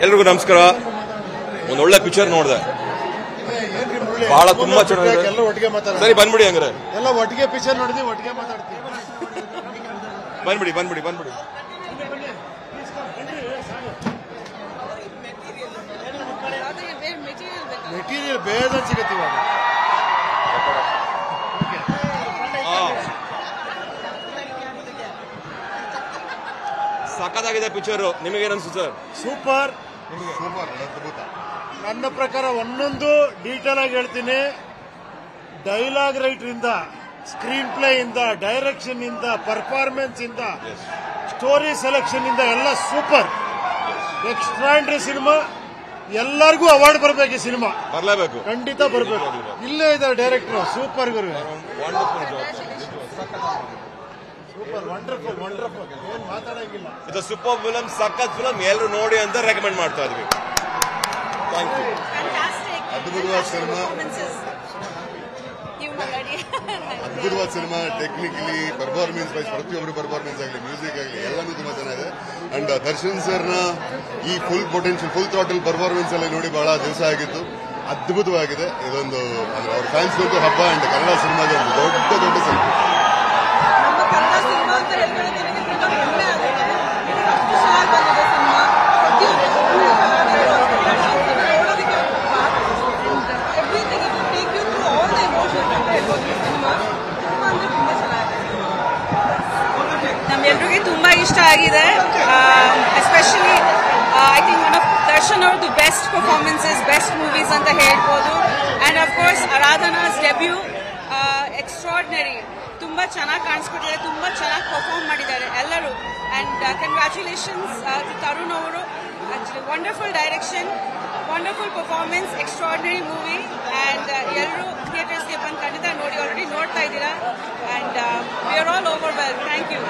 ಎಲ್ರಿಗೂ ನಮಸ್ಕಾರ. ಒಂದು ಒಳ್ಳೆ ಪಿಕ್ಚರ್ ನೋಡಿದೆ, ಬಹಳ ತುಂಬಾ ಚೆನ್ನಾಗಿದೆ. ಸರಿ ಬಂದ್ಬಿಡಿ, ಹಂಗಾರೆ ಎಲ್ಲ ಒಟ್ಟಿಗೆ ಪಿಕ್ಚರ್ ನೋಡಿದ್ವಿ, ಒಟ್ಟಿಗೆ ಮಾತಾಡ್ತೀವಿ. ಬಂದ್ಬಿಡಿ ಬಂದ್ಬಿಡಿ ಬಂದ್ಬಿಡಿ. ಮೆಟೀರಿಯಲ್ ಬೇರೆ ಸಿಗತ್ತೆ ಇವಾಗ. ಸಖತ್ತಾಗಿದೆ ಪಿಕ್ಚರ್. ನಿಮಗೇನು ಅನ್ಸುತ್ತೆ ಸರ್? ಸೂಪರ್ ಸೂಪರ್, ಅದ್ಭುತ. ನನ್ನ ಪ್ರಕಾರ ಒಂದೊಂದು ಡೀಟೇಲ್ ಆಗಿ ಹೇಳ್ತೀನಿ. ಡೈಲಾಗ್ ರೈಟರ್ ಇಂದ, ಸ್ಕ್ರೀನ್ ಪ್ಲೇ ಇಂದ, ಡೈರೆಕ್ಷನ್ ಇಂದ, ಪರ್ಫಾರ್ಮೆನ್ಸ್ ಇಂದ, ಸ್ಟೋರಿ ಸೆಲೆಕ್ಷನ್ ಇಂದ ಎಲ್ಲ ಸೂಪರ್. ಎಕ್ಸ್ಟ್ರಾಂಡ್ರಿ ಸಿನಿಮಾ. ಎಲ್ಲರಿಗೂ ಅವಾರ್ಡ್ ಬರಬೇಕು. ಈ ಸಿನಿಮಾ ಬರಲೇಬೇಕು, ಖಂಡಿತ ಬರಬೇಕು. ಇಲ್ಲೇ ಇದ್ದಾರೆ ಡೈರೆಕ್ಟರ್, ಸೂಪರ್ ಗುರು, ಸೂಪರ್, ವಂಡರ್ಫುಲ್ ವಂಡರ್ಫುಲ್, ಏನ್ ಮಾತಾಡಂಗಿಲ್ಲ. ಇದು ಸೂಪರ್ ಫಿಲಂ, ಸಖತ್ ಫಿಲಂ, ಎಲ್ಲರೂ ನೋಡಿ ಅಂತ ರೆಕಮೆಂಡ್ ಮಾಡ್ತಾ ಇದ್ವಿ. Thank you. ಅದ್ಭುತವಾದ ಸಿನಿಮಾ, ಅದ್ಭುತವಾದ ಸಿನಿಮಾ. ಟೆಕ್ನಿಕಲಿ, ಪರ್ಫಾರ್ಮೆನ್ಸ್ ವೈಸ್, ಪ್ರತಿಯೊಬ್ಬರು ಪರ್ಫಾರ್ಮೆನ್ಸ್ ಆಗಲಿ, ಮ್ಯೂಸಿಕ್ ಆಗಲಿ, ಎಲ್ಲನೂ ತುಂಬಾ ಚೆನ್ನಾಗಿದೆ. ಅಂಡ್ ದರ್ಶನ್ ಸರ್ನ ಈ full potential, full throttle performance ಅಲ್ಲಿ ನೋಡಿ ಬಹಳ ದಿವಸ ಆಗಿತ್ತು. ಅದ್ಭುತವಾಗಿದೆ. ಇದೊಂದು ಅಂದ್ರೆ ಅವ್ರ ಫ್ಯಾನ್ಸ್ಗೊಂದು ಹಬ್ಬ. ಅಂಡ್ ಕನ್ನಡ ಸಿನಿಮಾಗೆ ಒಂದು ದೊಡ್ಡ ಸಿನಿಮಾ. ನಮ್ಮೆಲ್ರಿಗೂ ತುಂಬಾ ಇಷ್ಟ ಆಗಿದೆ. Especially I think one of Darshan ಅವ್ರದ್ದು ಬೆಸ್ಟ್ ಪರ್ಫಾರ್ಮೆನ್ಸಸ್, ಬೆಸ್ಟ್ ಮೂವೀಸ್ ಅಂತ ಹೇಳ್ಬೋದು. And of course Radhana's debut extraordinary. ತುಂಬಾ ಚೆನ್ನಾಗಿ ಕಾಣಿಸ್ಕೊಟ್ಟಿದ್ದಾರೆ, ತುಂಬಾ ಚೆನ್ನಾಗಿ ಪರ್ಫಾರ್ಮ್ ಮಾಡಿದ್ದಾರೆ ಎಲ್ಲರೂ. ಅಂಡ್ ಕಂಗ್ರ್ಯಾಚುಲೇಷನ್ಸ್ ತರುಣ್ ಅವರು. Actually wonderful direction, wonderful performance, extraordinary movie. And ಎಲ್ಲರೂ ಥಿಯೇಟರ್ಸ್ಗೆ ಬಂದು ಖಂಡಿತ ನೋಡಿ, ಆಲ್ರೆಡಿ ನೋಡ್ತಾ ಇದ್ದೀರಾ. And we are all over well. Thank you.